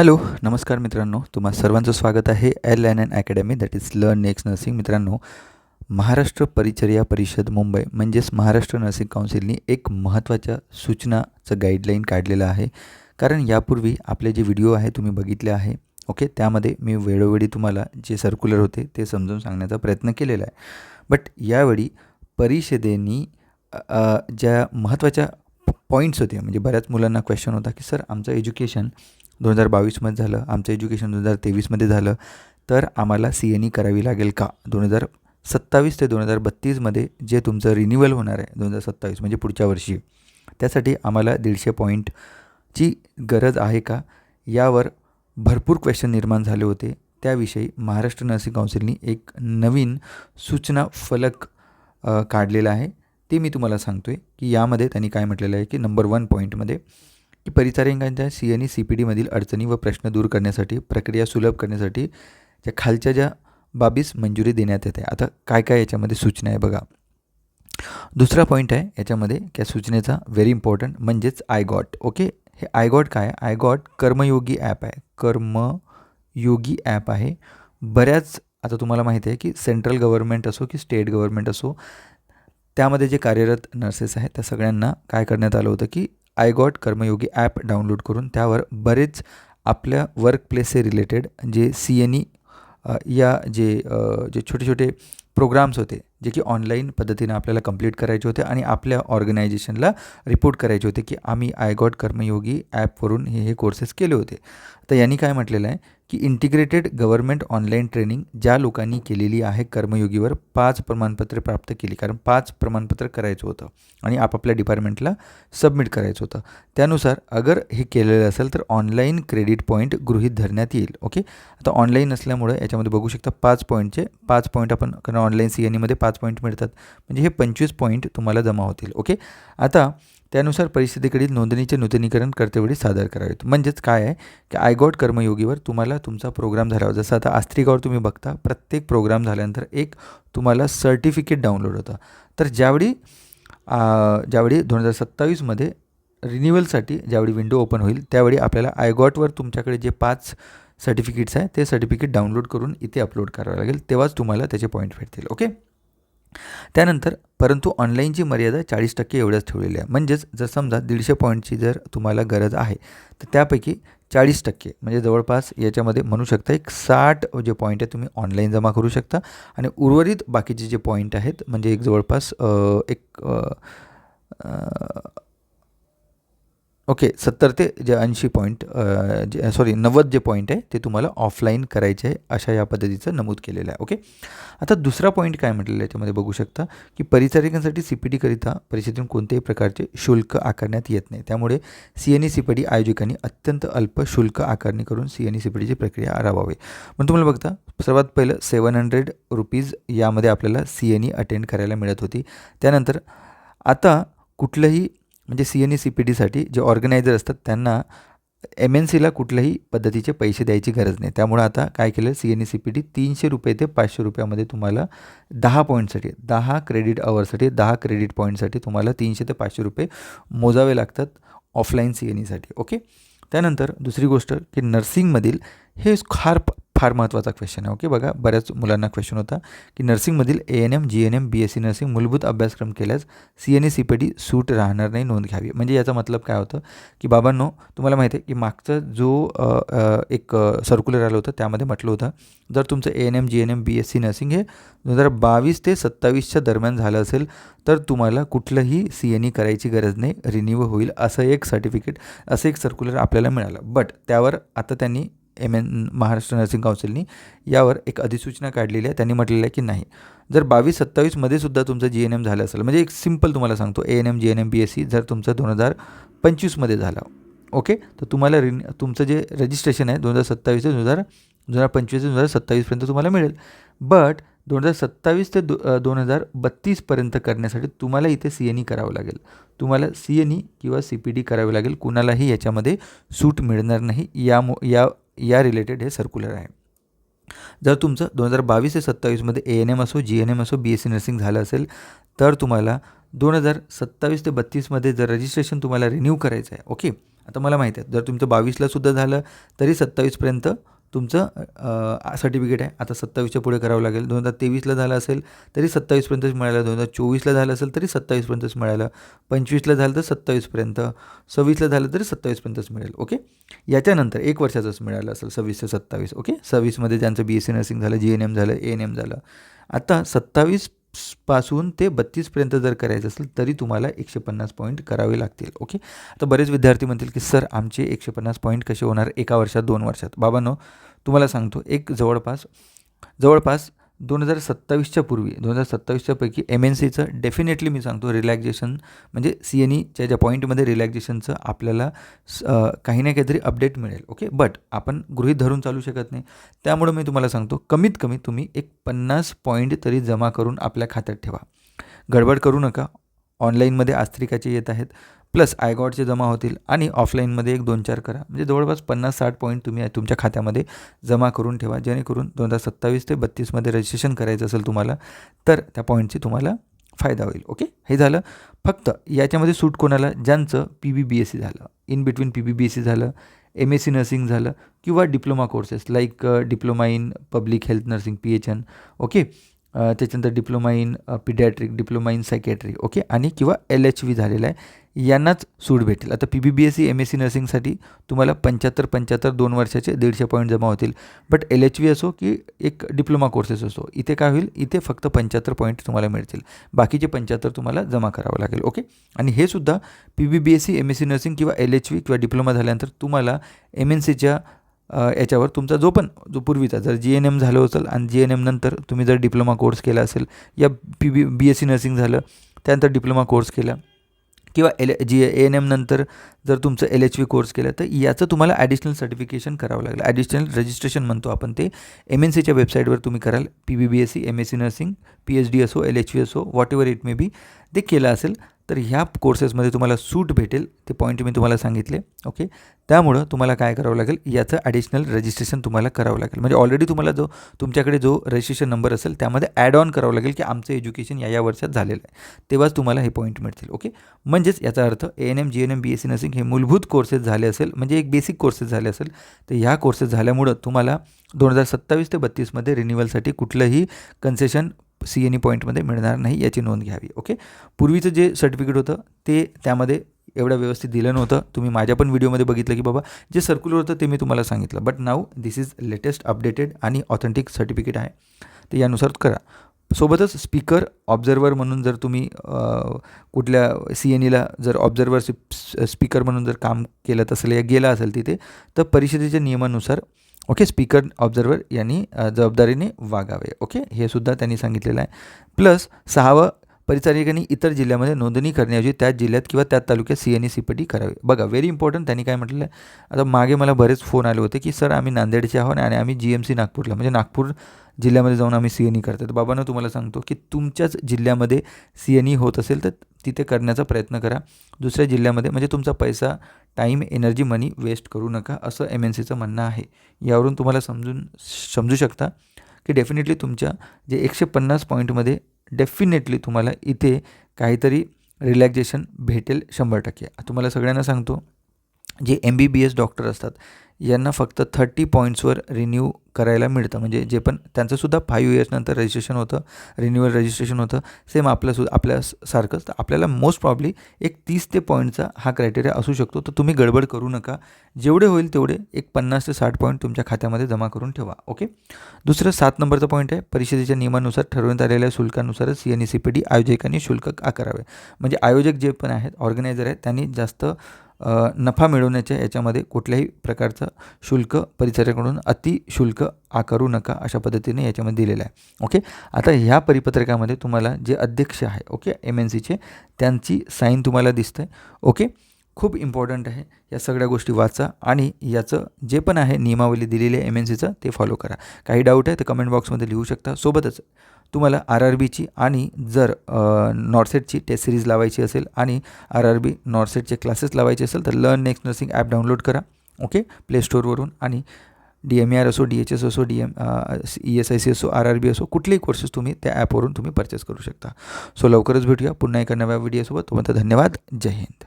Hello, नमस्कार मित्रांनो. तुम्हा सर्वांचं स्वागत आहे LNN academy that is learn next nursing. मित्रांनो, महाराष्ट्र परिचर्या परिषद मुंबई म्हणजेच महाराष्ट्र नर्सिंग काउन्सिलनी एक महत्त्वाच्या सूचनाचं गाईडलाईन काढलेलं आहे. कारण यापूर्वी आपले जे व्हिडिओ आहे तुम्ही बघितले आहे. ओके, त्यामध्ये मी वेळोवेळी तुम्हाला जे सर्क्युलर होते ते समजावून सांगण्याचा प्रयत्न केलेला आहे. बट यावेळी परिषदेनी ज्या महत्त्वाच्या पॉईंट्स होते, म्हणजे बऱ्याच मुलांना क्वेश्चन होता की सर आमचं एज्युकेशन 2022मध्ये झालं, आमचं एज्युकेशन 2023मध्ये झालं, तर आम्हाला CNE करावी लागेल का? 2027 ते 2032मध्ये जे तुमचं रिन्युअल होणार आहे 2027 म्हणजे पुढच्या वर्षी, त्यासाठी आम्हाला 150 पॉईंटची गरज आहे का? यावर भरपूर क्वेश्चन निर्माण झाले होते. त्याविषयी महाराष्ट्र नर्सिंग काउन्सिलनी एक नवीन सूचना फलक काढलेला आहे. ते मी तुम्हाला सांगतो आहे की यामध्ये त्यांनी काय म्हटलेलं आहे की नंबर 1 पॉईंटमध्ये की परिचारिकांच्या CNE CPDमधील अडचणी व प्रश्न दूर करण्यासाठी, प्रक्रिया सुलभ करण्यासाठी त्या खालच्या ज्या बाबीस मंजुरी देण्यात येते. आता काय काय याच्यामध्ये सूचना आहे बघा. दुसरा पॉईंट आहे याच्यामध्ये त्या सूचनेचा व्हेरी इम्पॉर्टंट, म्हणजेच आयगॉट. ओके, हे आयगॉट काय आहे? आयगॉट कर्मयोगी ॲप आहे. कर्मयोगी ॲप आहे. बऱ्याच आता तुम्हाला माहिती आहे की सेंट्रल गव्हर्नमेंट असो की स्टेट गव्हर्नमेंट असो, त्यामध्ये जे कार्यरत नर्सेस आहेत त्या सगळ्यांना काय करण्यात आलं होतं की आयगॉट कर्मयोगी ॲप डाउनलोड करून त्यावर बरेच आपल्या वर्कप्लेसचे रिलेटेड जे CNE या जे छोटे छोटे प्रोग्राम्स होते जे की ऑनलाईन पद्धतीनं आपल्याला कंप्लीट करायचे होते आणि आपल्या ऑर्गनायझेशनला रिपोर्ट करायचे होते की आम्ही आयगॉट कर्मयोगी ॲपवरून हे कोर्सेस केले होते. तर यांनी काय म्हटलेलं आहे की इंटिग्रेटेड गव्हर्नमेंट ऑनलाईन ट्रेनिंग ज्या लोकांनी केलेली आहे कर्मयोगीवर 5 प्रमाणपत्रे प्राप्त केली, कारण 5 प्रमाणपत्र करायचं होतं आणि आपापल्या डिपार्टमेंटला सबमिट करायचं होतं. त्यानुसार अगर हे केलेलं असेल तर ऑनलाईन क्रेडिट पॉईंट गृहीत धरण्यात येईल. ओके, आता ऑनलाईन असल्यामुळे याच्यामध्ये बघू शकता 5 पॉईंट आपण, कारण ऑनलाईन CNEमध्ये 5 पॉईंट मिळतात, म्हणजे हे 25 पॉईंट तुम्हाला जमा होतील. ओके, आता त्यानुसार परिस्थितीकडील नोंदणीचे नूतनीकरण कर्तव्यवेळी सादर करावेत. म्हणजेच काय आहे की आयगॉट कर्मयोगीवर तुम्हाला तुमचा प्रोग्राम झाल्यावर, जसं आता आस्त्रिकावर तुम्ही बघता प्रत्येक प्रोग्राम झाल्यानंतर एक तुम्हाला सर्टिफिकेट डाउनलोड होतं. तर ज्यावेळी 2027मध्ये रिन्युअलसाठी ज्यावेळी विंडो ओपन होईल त्यावेळी आपल्याला आयगॉटवर तुमच्याकडे जे 5 सर्टिफिकेट्स आहे ते सर्टिफिकेट डाउनलोड करून इथे अपलोड करावं लागेल, तेव्हाच तुम्हाला त्याचे पॉईंट भेटतील. ओके, त्यानंतर परंतु ऑनलाईनची मर्यादा 40% एवढ्याच ठेवलेली आहे. म्हणजेच जर समजा 150 पॉईंटची जर तुम्हाला गरज आहे तर त्यापैकी 40% म्हणजे जवळपास याच्यामध्ये म्हणू शकता एक 60 जे पॉईंट आहे तुम्ही ऑनलाईन जमा करू शकता आणि उर्वरित बाकीचे जे पॉईंट आहेत म्हणजे एक जवळपास 70 ते जे 80 पॉईंट 90 जे पॉईंट आहे ते तुम्हाला ऑफलाईन करायचे आहे, अशा या पद्धतीचं नमूद केलेलं आहे. ओके, आता दुसरा पॉईंट काय म्हटलेलं आहे याच्यामध्ये बघू शकता की परिचारिकांसाठी CPD परिषदेतून कोणत्याही प्रकारचे शुल्क आकारण्यात येत नाही. त्यामुळे CNE CPD आयोजकांनी अत्यंत अल्प शुल्क आकारणी करून CNE CPDची प्रक्रिया राबवावी. पण तुम्हाला बघता सर्वात पहिलं ₹700 यामध्ये आपल्याला CNE अटेंड करायला मिळत होती. त्यानंतर आता कुठलंही म्हणजे CNE CPDसाठी जे ऑर्गनायझर असतात त्यांना MNCला कुठल्याही पद्धतीचे पैसे द्यायची गरज नाही. त्यामुळे आता काय केलं, CNE CPD ₹300 ते ₹500 तुम्हाला 10 पॉईंटसाठी, 10 क्रेडिट अवरसाठी, 10 क्रेडिट पॉईंटसाठी तुम्हाला ₹300 ते ₹500 मोजावे लागतात ऑफलाईन CNEसाठी. ओके, त्यानंतर दुसरी गोष्ट की नर्सिंगमधील हे फार महत्त्वाचा क्वेश्चन आहे. ओके, बघा बऱ्याच मुलांना क्वेश्चन होता की नर्सिंगमधील ANM GNM BSc नर्सिंग मूलभूत अभ्यासक्रम केल्यास CNE CPD सूट राहणार नाही, नोंद घ्यावी. म्हणजे याचा मतलब काय होतं की बाबांनो, तुम्हाला माहिती आहे की मागचा जो एक सर्क्युलर आलं होतं त्यामध्ये म्हटलं होतं जर तुमचं ANM GNM BSc नर्सिंग हे 2022 ते 27च्या दरम्यान झालं असेल तर तुम्हाला कुठलंही CNE करायची गरज नाही, रिन्यू होईल असं एक सर्टिफिकेट, असं एक सर्क्युलर आपल्याला मिळालं. बट त्यावर आता त्यांनी महाराष्ट्र नर्सिंग काउन्सिलनी यावर एक अधिसूचना काढलेली आहे. त्यांनी म्हटलेलं आहे की नाही, जर 22-27मध्ये सुद्धा तुमचं GNM झालं असेल, म्हणजे एक सिम्पल तुम्हाला सांगतो, ANM GNM BSc जर तुमचं 2025मध्ये झालं, ओके, तर तुम्हाला तुमचं जे रजिस्ट्रेशन आहे 2027 ते 2025 ते 2027पर्यंत तुम्हाला मिळेल. बट 2027 ते 2032पर्यंत करण्यासाठी तुम्हाला इथे CNE करावं लागेल. तुम्हाला CNE किंवा CPD करावे लागेल. कुणालाही याच्यामध्ये सूट मिळणार नाही. या रिलेटेड हे सर्क्युलर आहे. जर तुमचं 2022 ते 27मध्ये ANM असो, GNM असो, BSc नर्सिंग झालं असेल तर तुम्हाला 2027 ते 32मध्ये जर रजिस्ट्रेशन तुम्हाला रिन्यू करायचं आहे, ओके, आता मला माहिती आहे जर तुमचं 22ला सुद्धा झालं तरी 27पर्यंत तुमचं सर्टिफिकेट आहे. आता 27च्या पुढे करावं लागेल. 2023ला झालं असेल तरी 27पर्यंतच मिळालं, 2024ला झालं असेल तरी 27पर्यंतच मिळालं, 25ला झालं तर 27पर्यंत, 26ला झालं तरी 27पर्यंतच मिळेल. ओके, याच्यानंतर 1 वर्षाचंच मिळालं असेल 26 ते 27. ओके, 26मध्ये ज्यांचं BSc नर्सिंग झालं, GNM झालं, ANM झालं. आता 27 पासून ते 32पर्यंत जर करायचं असेल तरी तुम्हाला 150 पॉईंट करावे लागतील. ओके, आता बरेच विद्यार्थी म्हणतील की सर आमचे 150 पॉईंट कसे होणार 1 वर्षात 2 वर्षात. बाबांनो, तुम्हाला सांगतो एक जवळपास 2027च्या पूर्वी 2027च्या पैकी MNCचं डेफिनेटली मी सांगतो रिलॅक्झेशन म्हणजे CNEच्या ज्या पॉईंटमध्ये रिलॅक्झेशनचं आपल्याला काही ना काहीतरी अपडेट मिळेल. ओके, बट आपण गृहीत धरून चालू शकत नाही. त्यामुळे मी तुम्हाला सांगतो कमीत कमी तुम्ही एक 50 पॉईंट तरी जमा करून आपल्या खात्यात ठेवा. गडबड करू नका. ऑनलाईनमध्ये आस्त्रिकाचे येत आहेत, प्लस आयगॉडचे जमा होतील आणि ऑफलाईनमध्ये 1-2-4 करा. म्हणजे जवळपास 50-60 पॉईंट तुम्ही तुमच्या खात्यामध्ये जमा करून ठेवा, जेणेकरून 2027 ते 32मध्ये रजिस्ट्रेशन करायचं असेल तुम्हाला तर त्या पॉईंटची तुम्हाला फायदा होईल. ओके, हे झालं. फक्त याच्यामध्ये सूट कोणाला, ज्यांचं PBBSc झालं, इन बिटवीन PBBSc झालं, MSc नर्सिंग झालं किंवा diploma courses like diploma in public health nursing PHN. Okay, त्याच्यानंतर diploma in pediatric, diploma in psychiatry. Okay, आणि किंवा LHV झालेला आहे यांनाच सूट भेटेल. आता PBBSc MSc नर्सिंगसाठी तुम्हाला 75 2 वर्षाचे 150 पॉईंट जमा होतील. बट LHV असो की एक डिप्लोमा कोर्सेस असो, इथे काय होईल, इथे फक्त 75 पॉईंट तुम्हाला मिळतील, बाकीचे 75 तुम्हाला जमा करावं लागेल. ओके, आणि हे सुद्धा PBBSc MSc नर्सिंग किंवा LHV किंवा डिप्लोमा झाल्यानंतर तुम्हाला MNCच्या याच्यावर तुमचा जो पूर्वीचा जर GNM झालं असेल आणि GNM नंतर तुम्ही जर डिप्लोमा कोर्स केला असेल या BSc नर्सिंग झालं त्यानंतर डिप्लोमा कोर्स केला किंवा ANM नंतर जर तुमचं LHV कोर्स केलं तर याचं तुम्हाला ॲडिशनल सर्टिफिकेशन करावं लागेल. ॲडिशनल रजिस्ट्रेशन म्हणतो आपण ते. MNCच्या वेबसाईटवर तुम्ही कराल. PBBSc MSc नर्सिंग PhD असो LHV असो व्हॉट इट मे बी ते केलं असेल तर ह्या कोर्सेसमध्ये तुम्हाला सूट भेटेल. ते पॉईंट मी तुम्हाला सांगितले. ओके, त्यामुळं तुम्हाला काय करावं लागेल, याचं ॲडिशनल रजिस्ट्रेशन तुम्हाला करावं लागेल. म्हणजे ऑलरेडी तुम्हाला तुमच्याकडे जो रजिस्ट्रेशन नंबर असेल त्यामध्ये ॲड ऑन करावं लागेल की आमचं एज्युकेशन या वर्षात झालेलं आहे, तेव्हाच तुम्हाला हे पॉईंट मिळतील. ओके, म्हणजेच याचा अर्थ ANM GNM BSc नर्सिंग हे मूलभूत कोर्सेस झाले असेल, म्हणजे एक बेसिक कोर्सेस झाले असेल तर ह्या कोर्सेस झाल्यामुळं तुम्हाला 2027 ते 32मध्ये रिन्युअलसाठी कुठलंही कन्सेशन CNE पॉईंटमध्ये मिळणार नाही, याची नोंद घ्यावी. ओके, पूर्वीचं जे सर्टिफिकेट होतं ते त्यामध्ये एवढं व्यवस्थित दिलं नव्हतं. तुम्ही माझ्या पण व्हिडिओमध्ये बघितलं की बाबा जे सर्क्युलर होतं ते मी तुम्हाला सांगितलं. But now this is latest updated आणि ऑथेंटिक सर्टिफिकेट आहे, तर यानुसार करा. सोबतच स्पीकर ऑब्झर्वर म्हणून जर तुम्ही कुठल्या CNEला जर ऑब्झर्वर स्पीकर म्हणून जर काम केलं असेल या गेला असेल तिथे तर परिषदेच्या नियमानुसार ओके स्पीकर ऑब्झर्वर यांनी जबाबदारीने वागावे. ओके, हे सुद्धा त्यांनी सांगितलेलं आहे. प्लस 6वं, परिचारिकांनी इतर जिल्ह्यामध्ये नोंदणी करण्याऐवजी त्याच जिल्ह्यात किंवा त्याच तालुक्यात CNE CPT करावे. बघा, व्हेरी इम्पॉर्टंट. त्यांनी काय म्हटलं आहे, आता मागे मला बरेच फोन आले होते की सर आम्ही नांदेडचे आहोत आणि आम्ही GMC नागपूरला म्हणजे नागपूर जिल्ह्यामध्ये जाऊन आम्ही CNE करतो. तर बाबांनो तुम्हाला सांगतो की तुमच्याच जिल्ह्यामध्ये CNE होत असेल तर तिथे करण्याचा प्रयत्न करा. दुसऱ्या जिल्ह्यामध्ये म्हणजे तुमचा पैसा, टाईम, एनर्जी, मनी वेस्ट करू नका, असं MNCचं म्हणणं आहे. यावरून तुम्हाला समजू शकता की डेफिनेटली तुमच्या जे 150 पॉईंटमध्ये डेफिनेटली तुम्हाला इथे काहीतरी रिलॅक्झेशन भेटेल 100%. तुम्हाला सगळ्यांना सांगतो जे MBBS डॉक्टर असतात यांना फक्त 30 पॉईंट्सवर रिन्यू करायला मिळतं. म्हणजे जे पण त्यांचंसुद्धा 5 इयर्स नंतर रजिस्ट्रेशन होतं, रिन्युअल रजिस्ट्रेशन होतं सेम आपल्यासारखंच. तर आपल्याला मोस्ट प्रॉब्ली एक 30 ते पॉईंटचा हा क्रायटेरिया असू शकतो. तर तुम्ही गडबड करू नका, जेवढे होईल तेवढे एक 50 ते 60 पॉईंट तुमच्या खात्यामध्ये जमा करून ठेवा. ओके, दुसरं 7 नंबरचा पॉईंट आहे, परिषदेच्या नियमानुसार ठरवण्यात आलेल्या शुल्कानुसारच CNE CPT आयोजकांनी शुल्क आकारावे. म्हणजे आयोजक जे पण आहेत, ऑर्गनायझर आहेत, त्यांनी जास्त नफा मिळवण्याच्या याच्यामध्ये कुठल्याही प्रकारचं शुल्क परिचारकाकडून अतिशुल्क आकारू नका, अशा पद्धतीने याच्यामध्ये दिलेलं आहे. ओके, आता ह्या परिपत्रकामध्ये तुम्हाला जे अध्यक्ष आहे ओके MNCचे त्यांची साईन तुम्हाला दिसतं आहे. ओके, खूप इम्पॉर्टंट आहे. या सगळ्या गोष्टी वाचा आणि याचं जे पण आहे नियमावली दिलेली आहे MNCचं ते फॉलो करा. काही डाऊट आहे तर कमेंट बॉक्समध्ये लिहू शकता. सोबतच तुम्हाला RRBची आणि जर नॉर्सेटची टेस्ट सिरीज लावायची असेल आणि RRB नॉर्सेटचे क्लासेस लावायचे असेल तर learn next nursing app download करा. ओके, प्ले स्टोअरवरून. आणि DMER असो, DHS असो, ESIC असो, RRB असो, कुठलेही कोर्सेस तुम्ही त्या ॲपवरून तुम्ही परचेस करू शकता. सो लवकरच भेटूया पुन्हा एका नव्या व्हिडिओसोबत. तोपर्यंत धन्यवाद. जय हिंद.